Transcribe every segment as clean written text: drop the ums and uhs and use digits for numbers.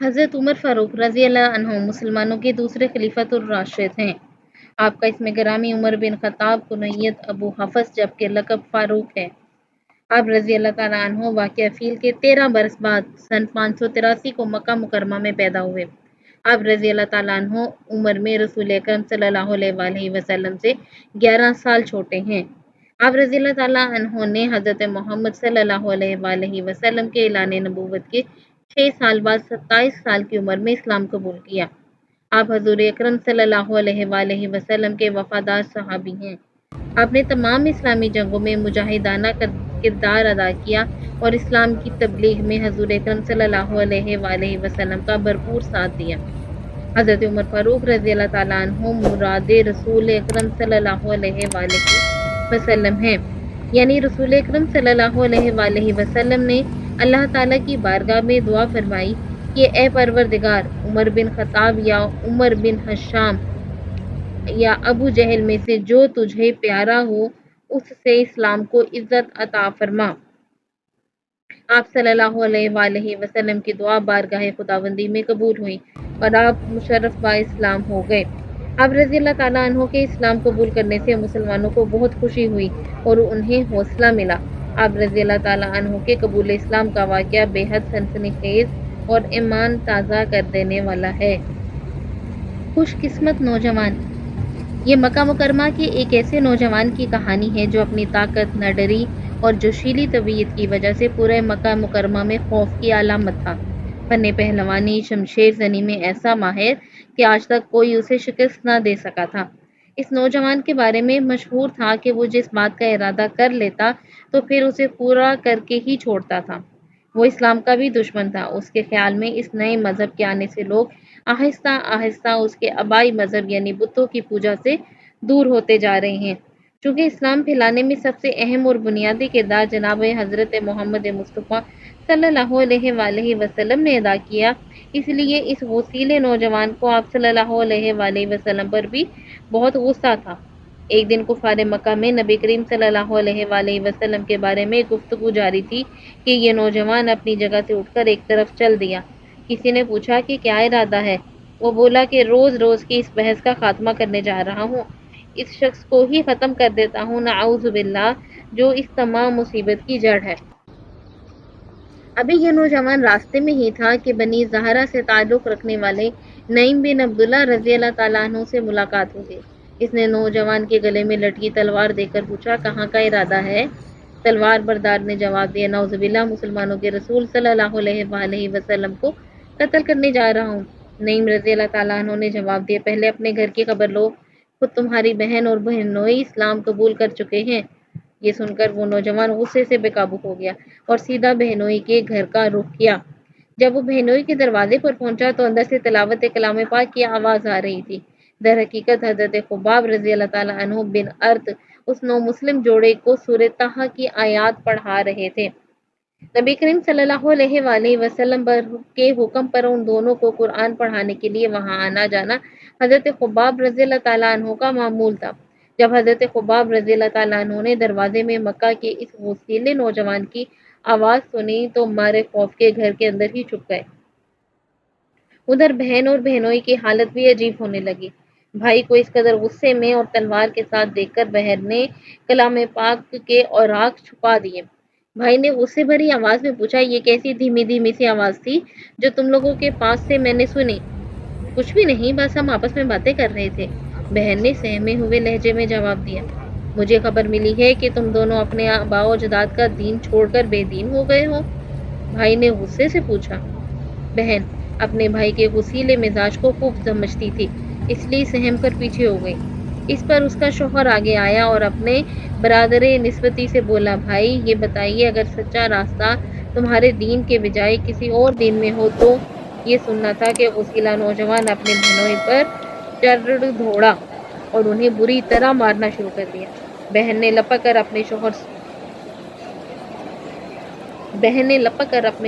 حضرت عمر فاروق رضی اللہ عنہ مسلمانوں کے دوسرے خلیفۃ الراشد ہیں۔ آپ کا اسم گرامی عمر بن خطاب، کنیت ابو حفص جبکہ لقب فاروق ہے۔ آپ رضی اللہ تعالیٰ عنہ واقعہ فیل کے 13 برس بعد سن 583 کو مکہ مکرمہ میں پیدا ہوئے۔ آپ رضی اللہ تعالیٰ عنہ عمر میں رسول اکرم صلی اللہ علیہ وآلہ وسلم سے 11 سال چھوٹے ہیں۔ آپ رضی اللہ تعالیٰ عنہ نے حضرت محمد صلی اللہ علیہ وآلہ وسلم کے اعلان نبوت کے 6 سال بعد 27 سال کی عمر میں اسلام قبول کیا۔ آپ حضور اکرم صلی اللہ علیہ وآلہ وسلم کے وفادار صحابی ہیں۔ آپ نے تمام اسلامی جنگوں میں مجاہدانہ کردار ادا کیا اور اسلام کی تبلیغ میں حضور اکرم صلی اللہ علیہ وآلہ وسلم کا بھرپور ساتھ دیا۔ حضرت عمر فاروق رضی اللہ تعالیٰ عنہ مراد رسول اکرم صلی اللہ علیہ وآلہ وسلم ہیں، یعنی رسول اکرم صلی اللہ علیہ وآلہ وسلم نے اللہ تعالیٰ کی بارگاہ میں دعا فرمائی کہ اے پروردگار، عمر بن خطاب یا عمر بن ہشام یا ابو جہل میں سے جو تجھے پیارا ہو اس سے اسلام کو عزت عطا فرما۔ آپ صلی اللہ علیہ وآلہ وسلم کی دعا بارگاہ خداوندی میں قبول ہوئی اور آپ مشرف با اسلام ہو گئے۔ آپ رضی اللہ تعالیٰ عنہ کے اسلام قبول کرنے سے مسلمانوں کو بہت خوشی ہوئی اور انہیں حوصلہ ملا۔ آپ رضی اللہ تعالیٰ عنہ کے قبول اسلام کا واقعہ بے حد سنسنی خیز اور ایمان تازہ کر دینے والا ہے۔ خوش قسمت نوجوان۔ یہ مکہ مکرمہ کے ایک ایسے نوجوان کی کہانی ہے جو اپنی طاقت، نڈری اور جوشیلی طبیعت کی وجہ سے پورے مکہ مکرمہ میں خوف کی علامت تھا۔ فن پہلوانی، شمشیر زنی میں ایسا ماہر کہ آج تک کوئی اسے شکست نہ دے سکا تھا۔ اس نوجوان کے بارے میں مشہور تھا کہ وہ جس بات کا ارادہ کر لیتا تو پھر اسے پورا کر کے ہی چھوڑتا تھا۔ وہ اسلام کا بھی دشمن تھا۔ اس کے خیال میں اس نئے مذہب کے آنے سے لوگ آہستہ آہستہ اس کے آبائی مذہب یعنی بتوں کی پوجا سے دور ہوتے جا رہے ہیں۔ چونکہ اسلام پھیلانے میں سب سے اہم اور بنیادی کردار جناب حضرت محمد مصطفیٰ صلی اللہ علیہ وآلہ وسلم نے ادا کیا، اس لیے اس غسیل نوجوان کو آپ صلی اللہ علیہ وآلہ وسلم پر بھی بہت غصہ تھا۔ ایک دن کفار مکہ میں نبی کریم صلی اللہ علیہ وآلہ وسلم کے بارے میں گفتگو جاری تھی کہ یہ نوجوان اپنی جگہ سے اٹھ کر ایک طرف چل دیا۔ کسی نے پوچھا کہ کیا ارادہ ہے؟ وہ بولا کہ روز روز کی اس بحث کا خاتمہ کرنے جا رہا ہوں، اس شخص کو ہی ختم کر دیتا ہوں، نعوذ باللہ، جو اس تمام مصیبت کی جڑ ہے۔ ابھی یہ نوجوان راستے میں ہی تھا کہ بنی زہرہ سے تعلق رکھنے والے نعیم بن عبداللہ رضی اللہ تعالیٰ عنہ سے ملاقات ہو گئی۔ اس نے نوجوان کے گلے میں لٹکی تلوار دیکھ کر پوچھا، کہاں کا ارادہ ہے؟ تلوار بردار نے جواب دیا، نعوذ باللہ، مسلمانوں کے رسول صلی اللہ علیہ وآلہ وسلم کو قتل کرنے جا رہا ہوں۔ نعیم رضی اللہ تعالیٰ عنہ نے جواب دیا، پہلے اپنے گھر کی خبر لو، خود تمہاری بہن اور بہنوئی اسلام قبول کر چکے ہیں۔ یہ سن کر وہ نوجوان غصے سے بے قابو ہو گیا اور سیدھا بہنوئی کے گھر کا رخ کیا۔ جب وہ بہنوئی کے دروازے پر پہنچا تو اندر سے تلاوت کلام پاک کی آواز آ رہی تھی۔ در حقیقت حضرت خباب رضی اللہ تعالیٰ عنہ بن ارت اس نو مسلم جوڑے کو سورہ طٰہٰ کی آیات پڑھا رہے تھے۔ نبی کریم صلی اللہ علیہ وآلہ وسلم کے حکم پر ان دونوں کو قرآن پڑھانے کے لیے وہاں آنا جانا حضرت خباب رضی اللہ تعالیٰ عنہ کا معمول تھا۔ جب حضرت خباب رضی اللہ تعالیٰ عنہ نے دروازے میں مکہ کے اس غسیل نوجوان کی آواز سنی تو مارے خوف کے گھر کے اندر ہی چھپ گئے۔ ادھر بہن اور بہنوئی کی حالت بھی عجیب ہونے لگی۔ بھائی کو اس قدر غصے میں اور تلوار کے ساتھ دیکھ کر بہن نے کلام پاک کے اوراق چھپا دیے۔ بھائی نے غصے بھری آواز میں پوچھا، یہ کیسی دھیمی دھیمی سی آواز تھی جو تم لوگوں کے پاس سے میں نے سنی؟ کچھ بھی نہیں، بس ہم آپس میں باتیں کر رہے تھے، بہن نے سہمے ہوئے لہجے میں جواب دیا۔ مجھے خبر ملی ہے کہ تم دونوں اپنے آباء و اجداد کا دین چھوڑ کر بے دین ہو گئے ہو، بھائی نے غصے سے پوچھا۔ بہن اپنے بھائی کے غصیلے مزاج کو خوب سمجھتی تھی، اس لیے سہم کر پیچھے ہو گئی۔ اس پر اس کا شوہر آگے آیا اور اپنے برادر نسبتی سے بولا، بھائی یہ بتائیے اگر سچا راستہ تمہارے دین کے بجائے کسی اور دین میں ہو تو؟ یہ سننا تھا کہ غسیلہ نوجوان اپنے بہنوئی پر چڑھ دوڑا اور انہیں بری طرح مارنا شروع کر دیا۔ بہن نے لپک کر اپنے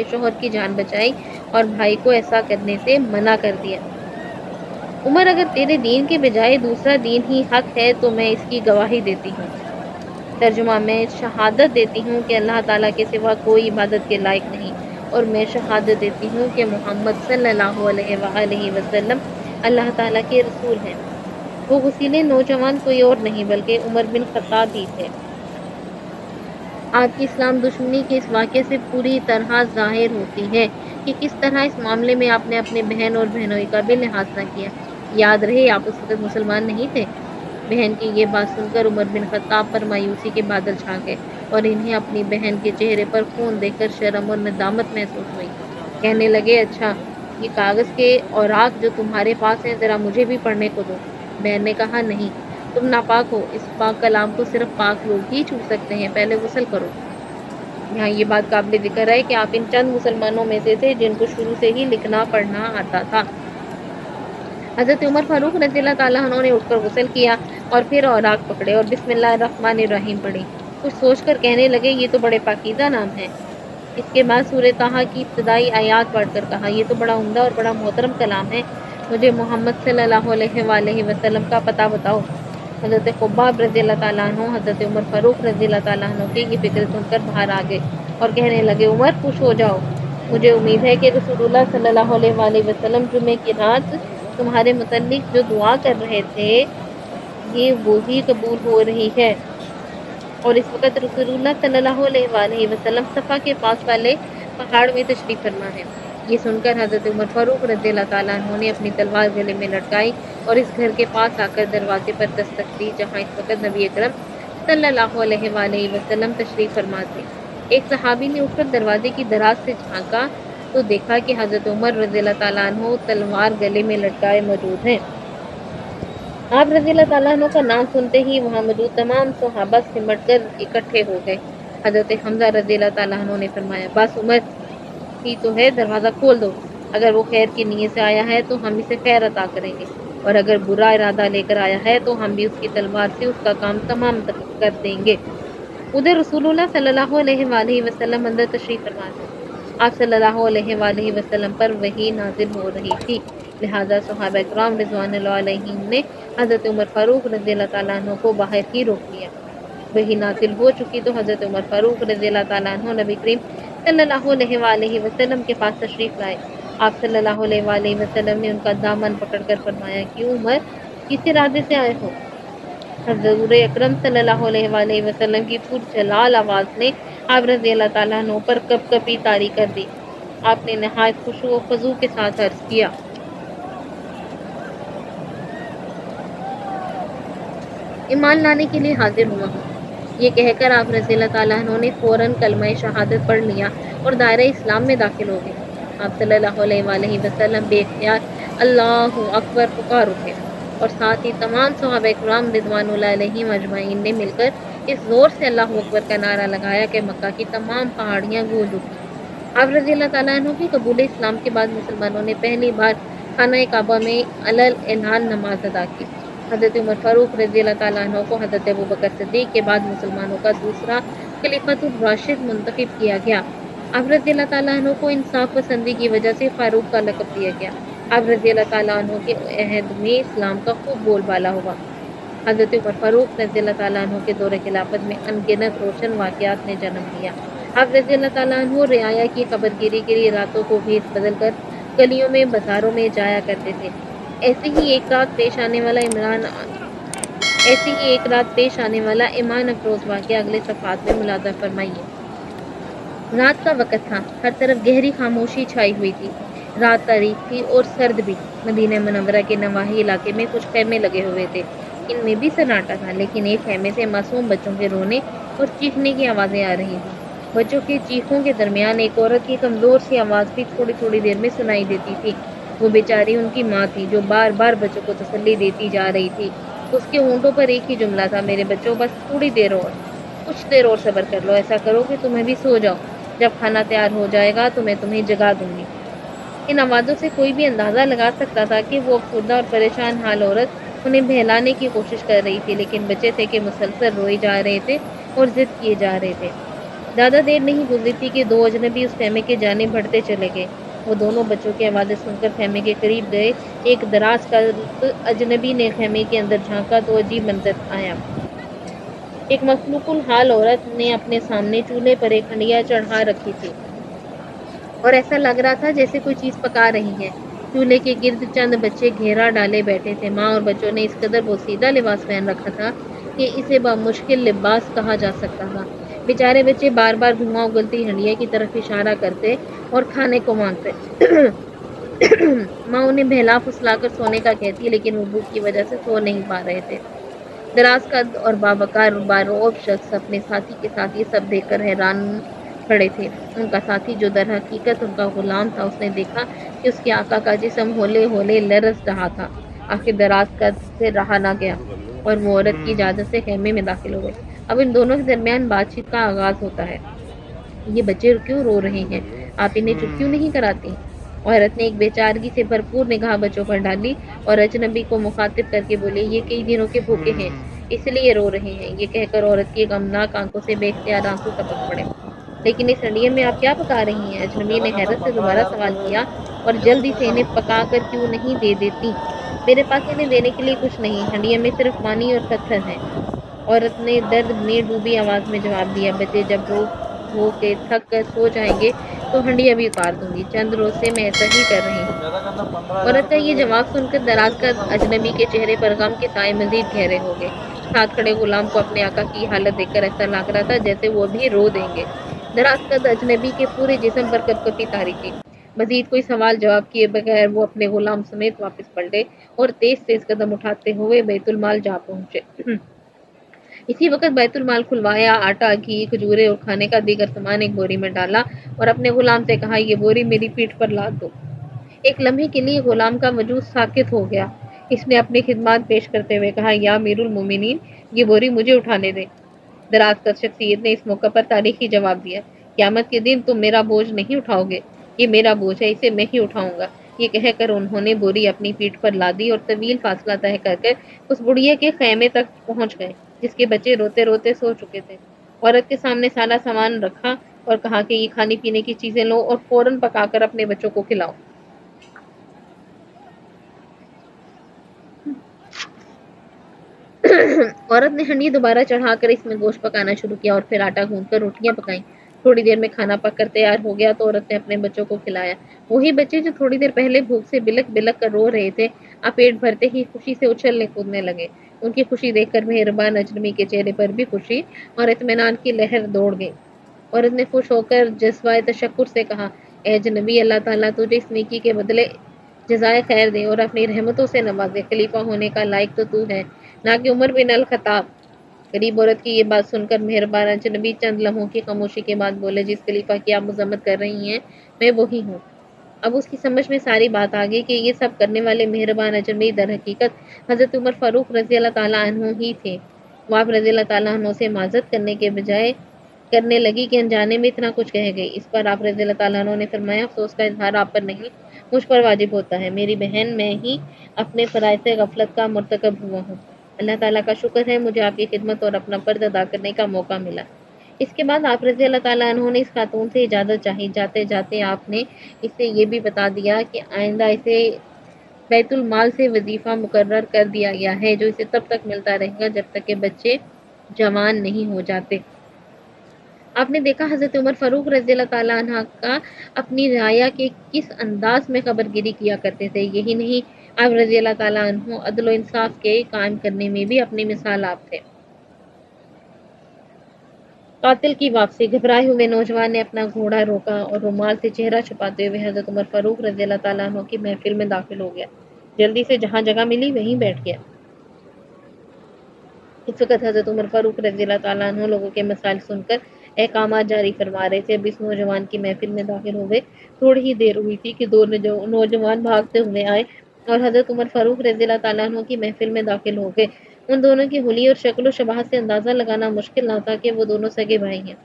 شوہر کی جان بچائی اور بھائی کو ایسا کرنے سے منع کر دیا۔ عمر، اگر تیرے دین کے بجائے دوسرا دین ہی حق ہے تو میں اس کی گواہی دیتی ہوں۔ ترجمہ، میں شہادت دیتی ہوں کہ اللہ تعالیٰ کے سوا کوئی عبادت کے لائق نہیں، اور میں شہادت دیتی ہوں کہ محمد صلی اللہ علیہ وآلہ وسلم اللہ تعالیٰ کے رسول ہیں۔ وہ غسیل نوجوان کوئی اور نہیں بلکہ عمر بن خطاب ہی تھے۔ آپ کی اسلام دشمنی کے اس واقعے سے پوری طرح ظاہر ہوتی ہے کہ کس طرح اس معاملے میں آپ نے اپنے بہن اور بہنوئی کا بھی لحاظ نہ کیا۔ یاد رہے آپ اس وقت مسلمان نہیں تھے۔ بہن کی یہ بات سن کر عمر بن خطاب پر مایوسی کے بادل چھا گئے اور انہیں اپنی بہن کے چہرے پر خون دیکھ کر شرم اور ندامت محسوس ہوئی۔ کہنے لگے، اچھا یہ کاغذ کے اوراق جو تمہارے پاس ہیں ذرا مجھے بھی پڑھنے کو دو۔ بہن نے کہا، نہیں، تم ناپاک ہو، اس پاک کلام کو صرف پاک لوگ ہی چھو سکتے ہیں، پہلے غسل کرو۔ یہاں یہ بات قابل ذکر ہے کہ آپ ان چند مسلمانوں میں سے تھے جن کو شروع سے ہی لکھنا پڑھنا آتا تھا۔ حضرت عمر فاروق رضی اللہ تعالیٰ عنہ نے اٹھ کر غسل کیا اور پھر اوراق پکڑے اور بسم اللہ الرحمن الرحیم پڑھی۔ کچھ سوچ کر کہنے لگے، یہ تو بڑے پاکیزہ نام ہیں۔ اس کے بعد سورہ طٰہٰ کی ابتدائی آیات پڑھ کر کہا، یہ تو بڑا عمدہ اور بڑا محترم کلام ہے، مجھے محمد صلی اللہ علیہ وآلہ وسلم کا پتہ بتاؤ۔ حضرت خباب رضی اللہ تعالیٰ عنہ حضرت عمر فاروق رضی اللہ تعالیٰ عنہ کی یہ فکر سن کر باہر آ گئے اور کہنے لگے، عمر خوش ہو جاؤ، مجھے امید ہے کہ رسول اللہ صلی اللہ علیہ وآلہ وسلم جمعے کی رات تمہارے متعلق جو دعا کر رہے تھے یہ وہی قبول ہو رہی ہے۔ اور اس وقت رسول اللہ صلی اللہ علیہ وآلہ وسلم صفا کے پاس والے پہاڑ میں تشریف فرما ہے۔ یہ سن کر حضرت عمر فاروق رضی اللہ تعالیٰ عنہ نے اپنی تلوار گلے میں لٹکائی اور اس گھر کے پاس آ کر دروازے پر دستک دی جہاں اس وقت نبی اکرم صلی اللہ علیہ وآلہ وسلم تشریف فرما تھے۔ ایک صحابی نے اٹھ کر دروازے کی دراز سے جھانکا تو دیکھا کہ حضرت عمر رضی اللہ تعالیٰ عنہ تلوار گلے میں لٹکائے موجود ہیں۔ آپ رضی اللہ تعالیٰ عنہ کا نام سنتے ہی وہاں موجود تمام صحابہ سمٹ کر اکٹھے ہو گئے۔ حضرت حمزہ رضی اللہ تعالیٰ عنہ نے فرمایا، بس عمر ہی تو ہے، دروازہ کھول دو، اگر وہ خیر کی نیت سے آیا ہے تو ہم اسے خیر عطا کریں گے، اور اگر برا ارادہ لے کر آیا ہے تو ہم بھی اس کی تلوار سے اس کا کام تمام کر دیں گے۔ ادھر رسول اللہ صلی اللہ علیہ وآلہ وسلم اندر تشریف فرما تھے۔ آپ صلی اللہ علیہ وآلہ وسلم پر وحی نازل ہو رہی تھی، لہٰذا صحابہ کرام رضوان اللہ علیہم نے حضرت عمر فاروق رضی اللہ تعالیٰ عنہ کو باہر ہی روک لیا۔ وحی نازل ہو چکی تو حضرت عمر فاروق رضی اللہ تعالیٰ عنہ نبی کریم صلی اللہ علیہ وآلہ وسلم کے پاس تشریف لائے۔ آپ صلی اللہ علیہ وآلہ وسلم نے ان کا دامن پکڑ کر فرمایا، کیوں عمر، کس ارادے سے آئے ہو؟ حضور اکرم صلی اللہ علیہ وآلہ وسلم کی پرجلال آواز نے آپ رضی اللہ تعالیٰ عنہ پر کپ کپی طاری کر دی۔ آپ نے نہایت خشوع و خضوع کے ساتھ عرض کیا، ایمان لانے کے لیے حاضر ہوا ہوں۔ یہ کہہ کر آپ رضی اللہ تعالیٰ عنہ نے فوراً کلمہ شہادت پڑھ لیا اور دائرہ اسلام میں داخل ہو گئے۔ آپ صلی اللہ علیہ وآلہ وسلم بے اختیار اللہ اکبر پکار اٹھے اور ساتھ ہی تمام صحابہ کرام رضوان اللہ علیہم اجمعین نے مل کر اس زور سے اللہ اکبر کا نعرہ لگایا کہ مکہ کی تمام پہاڑیاں گونج اٹھیں۔ آپ رضی اللہ تعالیٰ عنہ کی قبول اسلام کے بعد مسلمانوں نے پہلی بار خانہ کعبہ میں علل اعلان نماز ادا کی۔ حضرت عمر فاروق رضی اللہ تعالیٰ عنہ کو حضرت ابوبکر صدیق کے بعد مسلمانوں کا دوسرا خلیفۃ الراشد منتخب کیا گیا۔ آپ رضی اللہ تعالیٰ عنہ کو انصاف پسندی کی وجہ سے فاروق کا لقب دیا گیا۔ آپ رضی اللہ تعالیٰ عنہ کے عہد میں اسلام کا خوب بول بالا ہوا۔ حضرت عمر فاروق رضی اللہ تعالیٰ عنہ کے دور خلافت میں ان گنت روشن واقعات نے جنم لیا۔ آپ رضی اللہ تعالیٰ عنہ رعایا کی خبر گیری کے لیے راتوں کو بھیس بدل کر گلیوں میں بازاروں میں جایا کرتے تھے۔ ایسی ہی ایک رات پیش آنے والا ایمان افروز واقعہ اگلے صفحات میں ملاحظہ فرمائیے۔ رات کا وقت تھا، ہر طرف گہری خاموشی چھائی ہوئی تھی۔ رات تاریک تھی اور سرد بھی۔ مدینہ منورہ کے نواحی علاقے میں کچھ خیمے لگے ہوئے تھے، ان میں بھی سناٹا تھا، لیکن ایک خیمے سے معصوم بچوں کے رونے اور چیخنے کی آوازیں آ رہی تھیں۔ بچوں کے چیخوں کے درمیان ایک عورت کی کمزور سی آواز بھی تھوڑی تھوڑی دیر میں سنائی دیتی تھی۔ وہ بیچاری ان کی ماں تھی جو بار بار بچوں کو تسلی دیتی جا رہی تھی۔ اس کے ہونٹوں پر ایک ہی جملہ تھا، میرے بچوں، بس تھوڑی دیر اور، کچھ دیر اور صبر کر لو، ایسا کرو کہ تمہیں بھی سو جاؤ، جب کھانا تیار ہو جائے گا تو میں تمہیں جگا دوں گی۔ ان آوازوں سے کوئی بھی اندازہ لگا سکتا تھا کہ وہ افسردہ اور پریشان حال عورت انہیں بہلانے کی کوشش کر رہی تھی، لیکن بچے تھے کہ مسلسل روئے جا رہے تھے اور ضد کیے جا رہے تھے۔ زیادہ دیر نہیں گزری تھی کہ دو اجنبی اس خیمے کے جانب بڑھتے چلے گئے۔ وہ دونوں بچوں کی آوازیں سن کر خیمے کے قریب گئے۔ ایک دراز قد اجنبی نے خیمے کے اندر جھانکا تو عجیب منظر آیا۔ ایک مخلوق الحال عورت نے اپنے سامنے چولہے پر ایک ہنڈیا چڑھا رکھی تھی۔ اور ایسا لگ رہا تھا جیسے کوئی چیز پکا رہی ہے۔ چولہے کے گرد چند بچے گھیرا ڈالے بیٹھے تھے۔ ماں اور بچوں نے اس قدر بوسیدہ لباس پہن رکھا تھا کہ اسے بمشکل لباس کہا جا سکتا تھا۔ بیچارے بچے بار بار دھواں اگلتی ہنڈیا کی طرف اشارہ کرتے اور کھانے کو مانگتے۔ ماں انہیں بہلا پھسلا کر سونے کا کہتی لیکن وہ بھوک کی وجہ سے سو نہیں پا رہے تھے۔ دراز قد اور باوقار بارعب شخص اپنے ساتھی کے ساتھ یہ سب دیکھ کر حیران کھڑے تھے۔ ان کا ساتھی جو در حقیقت ان کا غلام تھا، اس نے دیکھا کہ اس کے آقا کا جسم ہولے ہولے لرز رہا تھا۔ آخر دراز قد سے رہا نہ گیا اور وہ عورت کی اجازت سے خیمے میں داخل ہو گئے۔ اب ان دونوں کے درمیان بات چیت کا آغاز ہوتا ہے۔ یہ بچے کیوں رو رہے ہیں؟ آپ انہیں چپ کیوں نہیں کراتی؟ عورت نے ایک بے چارگی سے بھرپور نگاہ بچوں پر ڈالی اور اجنبی کو مخاطب کر کے بولی، یہ کئی دنوں کے بھوکے ہیں، اس لیے رو رہے ہیں۔ یہ کہہ کر عورت کی غمناک آنکھوں سے بے اختیار آنسو ٹپک پڑے۔ لیکن اس ہنڈیے میں آپ کیا پکا رہی ہیں؟ اجنبی نے حیرت سے دوبارہ سوال کیا، اور جلدی سے انہیں پکا کر کیوں نہیں دے دیتی؟ میرے پاس انہیں دینے کے لیے کچھ نہیں، ہنڈیے میں صرف پانی اور پتھر ہیں، عورت نے درد میں ڈوبی آواز میں جواب دیا۔ بچے جب رو دھو کے تھک کر سو جائیں گے تو ہنڈیا بھی اتار دوں گی، چند روز سے میں ایسا ہی کر رہی ہوں۔ عورت کا یہ جواب سن کر دراز کا اجنبی کے چہرے پر غم کے سائے مزید گہرے ہو گئے۔ ساتھ کھڑے غلام کو اپنے آقا کی حالت دیکھ کر ایسا لگ رہا تھا جیسے وہ بھی رو دیں گے۔ دراز قد اجنبی کے پورے جسم پر کپکپی طاری تھی۔ مزید کوئی سوال جواب کیے بغیر وہ اپنے غلام سمیت واپس پلٹے اور تیز تیز قدم اٹھاتے ہوئے بیت المال جا پہنچے۔ اسی وقت بیت المال کھلوایا، آٹا، گھی، کھجورے اور کھانے کا دیگر سامان ایک بوری میں ڈالا اور اپنے غلام سے کہا، یہ بوری میری پیٹھ پر لاد دو۔ ایک لمحے کے لیے غلام کا وجود ساکت ہو گیا۔ اس نے اپنی خدمات پیش کرتے ہوئے کہا، یا امیر المومنین، یہ بوری مجھے اٹھانے دیں۔ دراز قد شخصیت نے اس موقع پر تاریخی جواب دیا، قیامت کے دن تم میرا بوجھ نہیں اٹھاؤ گے، یہ میرا بوجھ ہے، اسے میں ہی اٹھاؤں گا۔ یہ کہہ کر انہوں نے بوری اپنی پیٹھ پر لادی اور طویل فاصلہ طے کر کے اس بڑھیا کے خیمے تک پہنچ گئے جس کے بچے روتے روتے سو چکے تھے۔ عورت کے سامنے سارا سامان رکھا اور کہا کہ یہ کھانے پینے کی چیزیں لو اور فوراً پکا کر اپنے بچوں کو کھلاؤ۔ عورت نے ہنڈی دوبارہ چڑھا کر اس میں گوشت پکانا شروع کیا اور پھر آٹا گوندھ کر روٹیاں پکائیں۔ تھوڑی دیر میں کھانا پک کر تیار ہو گیا تو عورت نے اپنے بچوں کو کھلایا۔ وہی بچے جو تھوڑی دیر پہلے بھوک سے بلک بلک کر رو رہے تھے، اب پیٹ بھرتے ہی خوشی سے اچھلنے کودنے لگے۔ ان کی خوشی دیکھ کر مہربان اجنبی کے چہرے پر بھی خوشی اور اطمینان کی لہر دوڑ گئی۔ عورت نے خوش ہو کر جذبۂ تشکر سے کہا، اے اجنبی، اللہ تعالیٰ تجھے اس نیکی کے بدلے جزائے خیر دے اور اپنی رحمتوں سے نوازے۔ خلیفہ ہونے کا لائق تو ہے، نہ کہ عمر بن الخطاب۔ غریب عورت کی یہ بات سن کر مہربان اجنبی چند لمحوں کی خاموشی کے بعد بولے، جس خلیفہ کی آپ مذمت کر رہی ہیں میں وہی ہوں۔ اب اس کی سمجھ میں ساری بات آ گئی کہ یہ سب کرنے والے مہربان اجنبی در حقیقت حضرت عمر فاروق رضی اللہ تعالیٰ عنہ ہی تھے۔ وہ آپ رضی اللہ تعالیٰ عنہ سے معذرت کرنے کے بجائے کرنے لگی کہ انجانے میں اتنا کچھ کہہ گئی۔ اس پر آپ رضی اللہ تعالیٰ عنہ نے فرمایا، افسوس کا اظہار آپ پر نہیں مجھ پر واجب ہوتا ہے، میری بہن، میں ہی اپنے فرائض سے غفلت کا مرتکب ہوا ہوں۔ اللہ تعالیٰ کا شکر ہے مجھے آپ کی خدمت اور اپنا فرض ادا کرنے کا موقع ملا۔ اس کے بعد آپ رضی اللہ تعالیٰ عنہ نے اس خاتون سے اجازت چاہی۔ جاتے جاتے آپ نے اسے یہ بھی بتا دیا کہ آئندہ اسے بیت المال سے وظیفہ مقرر کر دیا گیا ہے جو اسے تب تک ملتا رہے گا جب تک کہ بچے جوان نہیں ہو جاتے۔ آپ نے دیکھا حضرت عمر فاروق رضی اللہ تعالیٰ عنہ کا اپنی رعایا کے کس انداز میں خبر گیری کیا کرتے تھے۔ یہی نہیں، آپ رضی اللہ تعالیٰ عنہ عدل و انصاف کے قائم کرنے میں بھی اپنی مثال آپ تھے۔ قاتل کی واپسی۔ گھبرائے ہوئے نوجوان نے اپنا گھوڑا روکا اور رومال سے چہرہ چھپاتے ہوئے حضرت عمر فاروق رضی اللہ تعالیٰ عنہ کی محفل میں داخل ہو گیا۔ جلدی سے جہاں جگہ ملی وہیں بیٹھ گیا۔ اس وقت حضرت عمر فاروق رضی اللہ تعالیٰ عنہ لوگوں کے مسائل سن کر احکامات جاری فرما رہے تھے۔ اب اس نوجوان کی محفل میں داخل ہوئے تھوڑی ہی دیر ہوئی تھی کہ دو نوجوان بھاگتے ہوئے آئے اور حضرت عمر فاروق رضی اللہ تعالیٰ عنہ کی محفل میں داخل ہو گئے۔ ان دونوں کی حلیے اور شکل و شباہت سے اندازہ لگانا مشکل نہ تھا کہ وہ دونوں سگے بھائی ہیں۔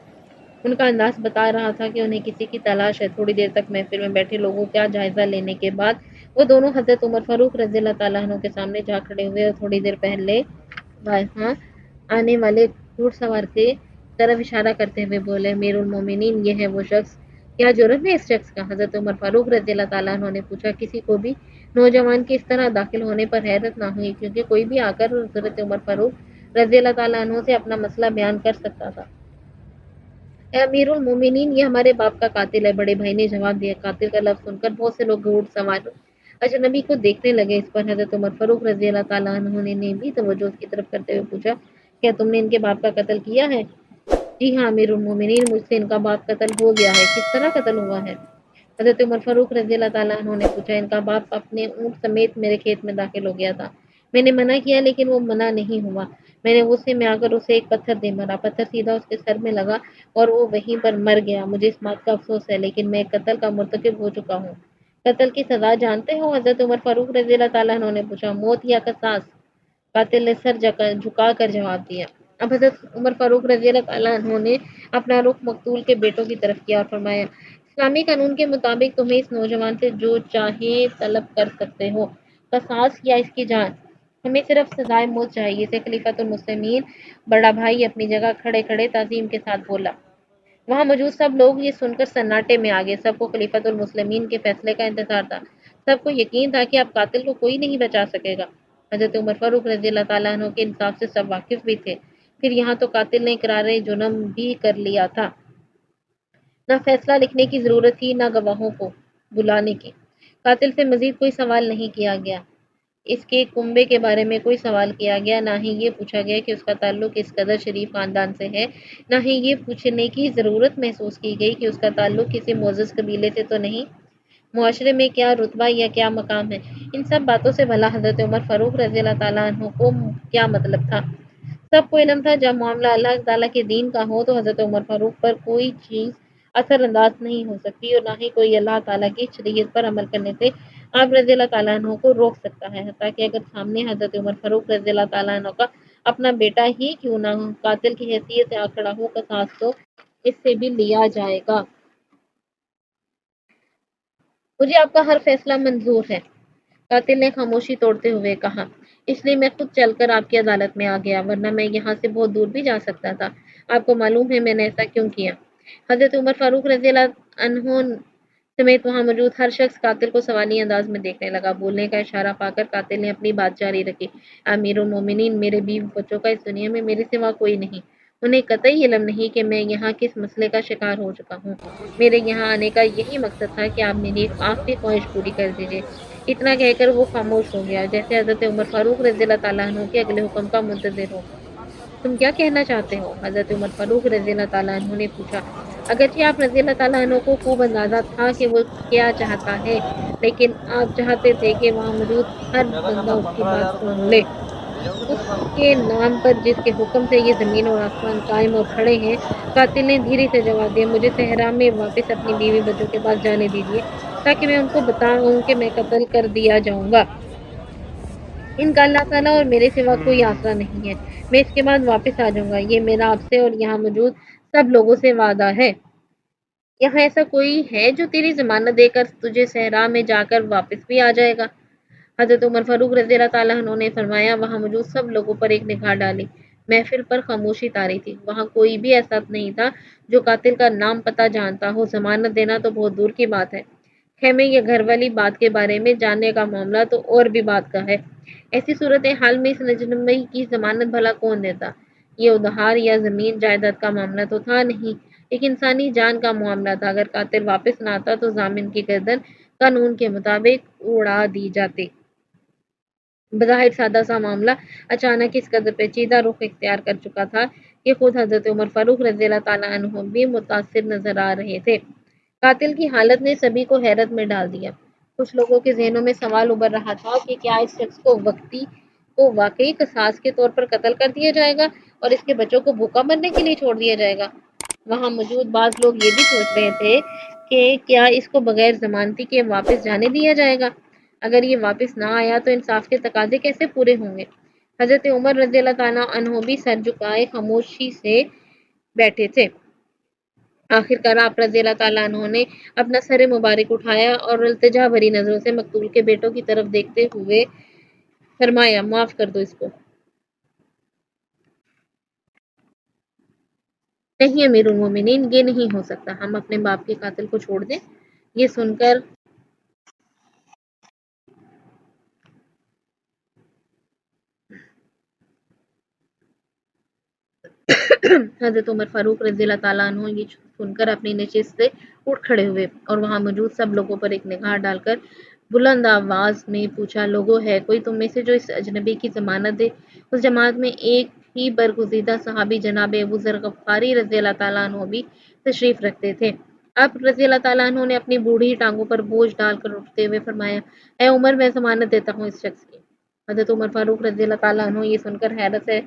ان کا انداز بتا رہا تھا کہ انہیں کسی کی تلاش ہے۔ تھوڑی دیر تک محفل میں بیٹھے لوگوں کا جائزہ لینے کے بعد وہ دونوں حضرت عمر فاروق رضی اللہ تعالیٰ عنہ کے سامنے جا کھڑے ہوئے اور تھوڑی دیر پہلے وہاں آنے والے گھوڑ سوار کی طرف اشارہ کرتے ہوئے بولے، امیر المومنین، یہ ہے وہ شخص۔ کیا جرأت ہے اس شخص کا؟ حضرت عمر فاروق رضی اللہ تعالیٰ عنہ نے پوچھا۔ کسی کو بھی نوجوان کے اس طرح داخل ہونے پر حیرت نہ ہوئی، کیونکہ کوئی بھی آ کر حضرت عمر فاروق رضی اللہ تعالیٰ عنہ سے اپنا مسئلہ بیان کر سکتا تھا۔ اے امیر المومنین، یہ ہمارے باپ کا قاتل ہے، بڑے بھائی نے جواب دیا۔ قاتل کا لفظ سن کر بہت سے لوگ گھوڑ سوار اجنبی کو دیکھنے لگے۔ اس پر حضرت عمر فاروق رضی اللہ تعالیٰ عنہ نے بھی توجہ اس کی طرف کرتے ہوئے پوچھا، کیا تم نے ان کے باپ کا قتل کیا ہے؟ جی ہاں امیر المومنین، مجھ سے ان کا باپ قتل ہو گیا ہے۔ کس طرح قتل ہوا ہے؟ حضرت عمر فاروق رضی اللہ تعالیٰ عنہ نے پوچھا، ان کا باپ اپنے اونٹ سمیت میرے کھیت میں داخل ہو گیا تھا۔ میں نے منع کیا لیکن وہ منع نہیں ہوا۔ میں نے غصے میں آ کر اسے ایک پتھر دے مارا۔ پتھر سیدھا اس کے سر میں لگا اور وہ وہیں پر مر گیا۔ مجھے اس بات کا افسوس ہے لیکن میں قتل کا مرتکب ہو چکا ہوں۔ قتل کی سزا جانتے ہو؟ حضرت عمر فاروق رضی اللہ تعالیٰ عنہ نے پوچھا۔ موت یا قصاص؟ قاتل نے سر جھکا کر جواب دیا۔ اب حضرت عمر فاروق رضی اللہ تعالیٰ عنہ نے اپنا رخ مقتول کے بیٹوں کی طرف کیا اور فرمایا، اسلامی قانون کے مطابق تمہیں اس نوجوان سے جو چاہے طلب کر سکتے ہو، قصاص یا اس کی جان۔ ہمیں صرف سزائے موت چاہیے تھے۔ خلیفۃ المسلمین بڑا بھائی اپنی جگہ کھڑے کھڑے تعظیم کے ساتھ بولا۔ وہاں موجود سب لوگ یہ سن کر سناٹے میں آ گئے۔ سب کو خلیفۃ المسلمین کے فیصلے کا انتظار تھا۔ سب کو یقین تھا کہ اب قاتل کو کوئی نہیں بچا سکے گا۔ حضرت عمر فاروق رضی اللہ تعالیٰ عنہ کے انصاف سے سب واقف بھی تھے۔ پھر یہاں تو قاتل نے اقرار جرم بھی کر لیا تھا۔ نہ فیصلہ لکھنے کی ضرورت تھی، نہ گواہوں کو بلانے کی۔ قاتل سے مزید کوئی سوال نہیں کیا گیا۔ اس کے کنبے کے بارے میں کوئی سوال کیا گیا، نہ ہی یہ پوچھا گیا کہ اس کا تعلق کس قدر شریف خاندان سے ہے، نہ ہی یہ پوچھنے کی ضرورت محسوس کی گئی کہ اس کا تعلق کسی معزز قبیلے سے تو نہیں، معاشرے میں کیا رتبہ یا کیا مقام ہے۔ ان سب باتوں سے بھلا حضرت عمر فاروق رضی اللہ تعالیٰ عنہ کو کیا مطلب تھا؟ سب کو علم تھا جب معاملہ اللہ تعالیٰ کے دین کا ہو تو حضرت عمر فاروق پر کوئی چیز اثر انداز نہیں ہو سکتی اور نہ ہی کوئی اللہ تعالیٰ کی شریعت پر عمل کرنے سے آپ رضی اللہ تعالیٰ عنہ کو روک سکتا ہے، حتیٰ کہ اگر سامنے حضرت عمر فاروق رضی اللہ تعالیٰ عنہ کا اپنا بیٹا ہی کیوں نہ ہو، قاتل کی حیثیت سے آ کھڑا ہو، قصاص تو اس سے بھی لیا جائے گا۔ مجھے آپ کا ہر فیصلہ منظور ہے، قاتل نے خاموشی توڑتے ہوئے کہا، اس لیے میں خود چل کر آپ کی عدالت میں آ گیا، ورنہ میں یہاں سے بہت دور بھی جا سکتا تھا۔ آپ کو معلوم ہے میں نے ایسا کیوں کیا؟ حضرت عمر فاروق رضی اللہ عنہ سمیت وہاں موجود ہر شخص قاتل کو سوالی انداز میں دیکھنے لگا۔ بولنے کا اشارہ پا کر قاتل نے اپنی بات جاری رکھی، امیر المومنین، میرے بیوی بچوں کا اس دنیا میں میرے سوا کوئی نہیں۔ انہیں قطعی علم نہیں کہ میں یہاں کس مسئلے کا شکار ہو چکا ہوں۔ میرے یہاں آنے کا یہی مقصد تھا کہ آپ میری ایک آخری خواہش پوری کر دیجیے۔ اتنا کہہ کر وہ خاموش ہو گیا، جیسے حضرت عمر فاروق رضی اللہ تعالیٰ عنہ کے اگلے حکم کا منتظر ہو۔ تم کیا کہنا چاہتے ہو؟ حضرت عمر فاروق رضی اللہ تعالیٰ عنہ نے پوچھا۔ اگرچہ آپ رضی اللہ تعالیٰ عنہ کو خوب اندازہ تھا کہ وہ کیا چاہتا ہے، لیکن آپ چاہتے تھے کہ وہاں موجود ہر بندہ اس کی بات سن لے۔ اس کے نام پر جس کے حکم سے یہ زمین اور آسمان قائم اور کھڑے ہیں، قاتل نے دھیرے سے جواب دیا، مجھے صحرا میں واپس اپنی بیوی بچوں کے پاس جانے دیجیے تاکہ میں ان کو بتاؤں کہ میں قتل کر دیا جاؤں گا۔ ان کا اللہ تعالیٰ اور میرے سوا کوئی آسرا نہیں ہے۔ میں اس کے بعد واپس آ جاؤں گا، یہ میرا آپ سے اور یہاں موجود سب لوگوں سے وعدہ ہے۔ یہاں ایسا کوئی ہے جو تیری ضمانت دے کر تجھے صحرا میں جا کر واپس بھی آ جائے گا؟ حضرت عمر فاروق رضی اللہ تعالیٰ عنہ نے فرمایا، وہاں موجود سب لوگوں پر ایک نگاہ ڈالی۔ محفل پر خاموشی طاری تھی۔ وہاں کوئی بھی ایسا نہیں تھا جو قاتل کا نام پتہ جانتا ہو۔ ضمانت دینا تو بہت دور کی بات ہے، خیمے یا گھر والی بات کے بارے میں جاننے کا معاملہ تو اور بھی بات کا ہے۔ ایسی صورتحال میں اس اجنبی کی ضمانت بھلا کون دیتا؟ یہ ادھار یا زمین جائیداد کا معاملہ تو تھا نہیں، ایک انسانی جان کا معاملہ تھا۔ اگر قاتل واپس نہ آتا تو ضامن کی گردن قانون کے مطابق اڑا دی جاتی۔ بظاہر سادہ سا معاملہ اچانک اس قدر پیچیدہ رخ اختیار کر چکا تھا کہ خود حضرت عمر فاروق رضی اللہ تعالیٰ عنہ بھی متاثر نظر آ رہے تھے۔ قاتل کی حالت نے سبھی کو حیرت میں ڈال دیا۔ کچھ لوگوں کے ذہنوں میں سوال ابھر رہا تھا کہ کیا اس شخص کو واقعی قصاص کے طور پر قتل کر دیا جائے گا اور اس کے بچوں کو بھوکا مرنے کے لیے چھوڑ دیا جائے گا؟ وہاں موجود بعض لوگ یہ بھی سوچ رہے تھے کہ کیا اس کو بغیر ضمانتی کے واپس جانے دیا جائے گا؟ اگر یہ واپس نہ آیا تو انصاف کے تقاضے کیسے پورے ہوں گے؟ حضرت عمر رضی اللہ تعالیٰ عنہ بھی سر جھکائے خاموشی سے بیٹھے تھے۔ آخر کار آپ رضی اللہ تعالیٰ عنہ نے اپنا سر مبارک اٹھایا اور التجا بھری نظروں سے مقتول کے بیٹوں کی طرف دیکھتے ہوئے فرمایا، معاف کر دو اس کو۔ نہیں امیر المومنین، یہ نہیں ہو سکتا، ہم اپنے باپ کے قاتل کو چھوڑ دیں؟ یہ سن کر حضرت عمر فاروق رضی اللہ تعالیٰ عنہ یہ سن کر اپنی نشست سے اٹھ کھڑے ہوئے اور وہاں موجود سب لوگوں پر ایک نگاہ ڈال کر بلند آواز میں پوچھا، لوگوں ہے کوئی تم میں سے جو اس اجنبی کی ضمانت دے؟ اس جماعت میں ایک ہی برگزیدہ صحابی جناب ابو ذر غفاری رضی اللہ تعالیٰ عنہ بھی تشریف رکھتے تھے۔ آپ رضی اللہ تعالیٰ عنہ نے اپنی بوڑھی ٹانگوں پر بوجھ ڈال کر اٹھتے ہوئے فرمایا، اے عمر، میں ضمانت دیتا ہوں اس شخص کی۔ حضرت عمر فاروق رضی اللہ تعالیٰ عنہ یہ سن کر حیرت سے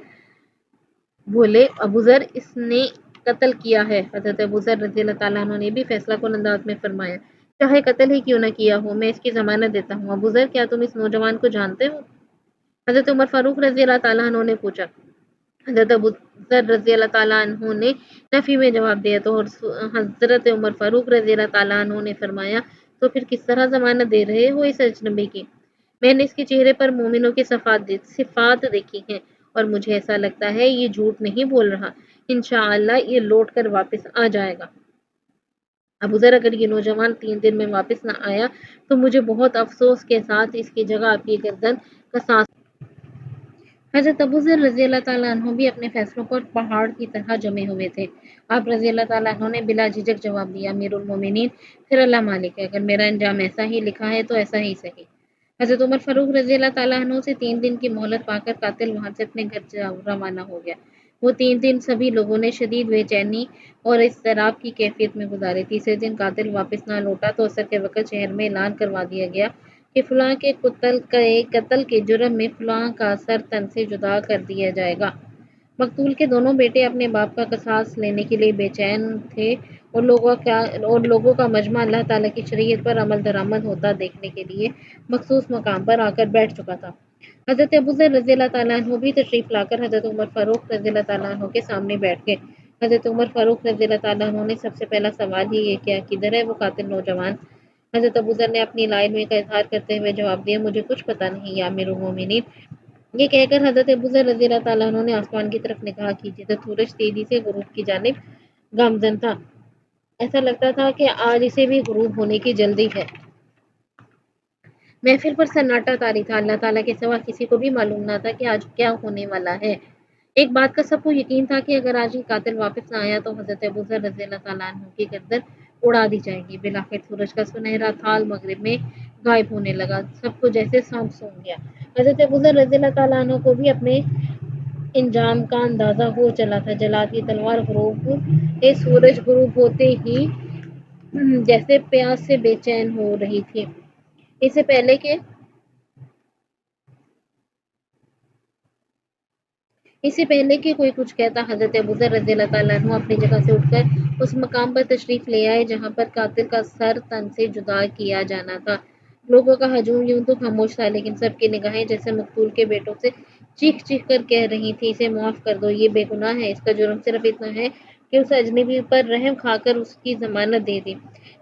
بولے، ابو ذر اس نے قتل کیا ہے؟ حضرت ابو ذر رضی اللہ تعالیٰ عنہ نے بھی فیصلہ کن انداز میں فرمایا، چاہے قتل ہی کیوں نہ کیا ہو، میں اس کی ضمانت دیتا ہوں۔ ابو ذر، کیا تم اس نوجوان کو جانتے ہو؟ حضرت عمر فاروق رضی اللہ تعالیٰ عنہ نے پوچھا۔ حضرت ابو ذر رضی اللہ تعالیٰ عنہ نے نفی میں جواب دیا تو حضرت عمر فاروق رضی اللہ تعالیٰ عنہ نے فرمایا، تو پھر کس طرح ضمانت دے رہے ہو اس اجنبی کی؟ میں نے اس کے چہرے پر مومنوں کی صفات دیکھی ہیں اور مجھے ایسا لگتا ہے یہ جھوٹ نہیں بول رہا۔ انشاءاللہ یہ لوٹ کر واپس آ جائے گا۔ ابو ذر، اگر یہ نوجوان 3 دن میں واپس نہ آیا تو مجھے بہت افسوس کے ساتھ اس کی جگہ آپ کی گردن کا سانس۔ حضرت ابو ذر رضی اللہ تعالیٰ عنہ بھی اپنے فیصلوں پر پہاڑ کی طرح جمے ہوئے تھے۔ آپ رضی اللہ تعالیٰ عنہ نے بلا جھجک جواب دیا، امیر المومنین، پھر اللہ مالک ہے، اگر میرا انجام ایسا ہی لکھا ہے تو ایسا ہی صحیح۔ حضرت عمر فاروق رضی اللہ تعالیٰ عنہ سے 3 دن کی مہلت پا کر قاتل وہاں سے اپنے گھر روانہ ہو گیا۔ وہ 3 دن سبھی لوگوں نے شدید بے چینی اور اضطراب کی کیفیت میں گزارے۔ تیسرے دن قاتل واپس نہ لوٹا تو عصر کے وقت شہر میں اعلان کروا دیا گیا کہ فلاں کے قتل کے جرم میں فلاں کا سر تن سے جدا کر دیا جائے گا۔ مقتول کے دونوں بیٹے اپنے باپ کا قصاص لینے کے لیے بے چین تھے اور لوگوں کا مجمع اللہ تعالیٰ کی شریعت پر عمل درآمد ہوتا دیکھنے کے لیے مخصوص مقام پر آ کر بیٹھ چکا تھا۔ حضرت ابو ذر رضی اللہ تعالیٰ عنہ بھی تشریف لا کر حضرت عمر فاروق رضی اللہ تعالیٰ عنہ کے سامنے بیٹھ گئے۔ حضرت عمر فاروق رضی اللہ تعالیٰ عنہ نے سب سے پہلا سوال ہی یہ کیا، کدھر ہے وہ قاتل نوجوان؟ حضرت ابو ذر نے اپنی لا علمی کا اظہار کرتے ہوئے جواب دیا، مجھے کچھ پتہ نہیں یا امیر المومنین۔ یہ کہہ کر حضرت ابو ذر رضی اللہ تعالیٰ عنہ نے آسمان کی طرف نگاہ کی جدھر سورج تیزی سے غروب کی جانب گامزن تھا۔ ایسا لگتا تھا کہ آج اسے بھی غروب ہونے کی جلدی ہے۔ محفل پر سناٹا طاری تھا، اللہ تعالیٰ کے سوا کسی کو بھی معلوم نہ تھا کہ آج کیا ہونے والا ہے۔ ایک بات کا سب کو یقین تھا کہ اگر آج یہ قاتل واپس نہ آیا تو حضرت ابو ذر رضی اللہ تعالیٰ عنہ کی گردن اڑا دی جائے گی۔ بالآخر سورج کا سنہرا تھال مغرب میں غائب ہونے لگا، سب کو جیسے سانپ سونگھ گیا۔ حضرت ابو ذر رضی اللہ تعالیٰ عنہ کو بھی اپنے انجام کا اندازہ ہو چلا تھا۔ جلاد کی تلوار سورج غروب ہوتے ہی جیسے پیاس سے بے چین ہو رہی تھی۔ اس سے پہلے کہ کوئی کچھ کہتا، حضرت ابو ذر رضی اللہ تعالیٰ عنہ اپنی جگہ سے اٹھ کر اس مقام پر تشریف لے آئے جہاں پر قاتل کا سر تن سے جدا کیا جانا تھا۔ لوگوں کا ہجوم یوں تو خاموش تھا لیکن سب کی نگاہیں جیسے مقتول کے بیٹوں سے چیخ چیخ کر کہہ رہی تھی، اسے معاف کر دو، یہ بے گناہ ہے، اس کا جرم صرف اتنا ہے کہ اس اجنبی پر رحم کھا کر اس کی ضمانت دے دی۔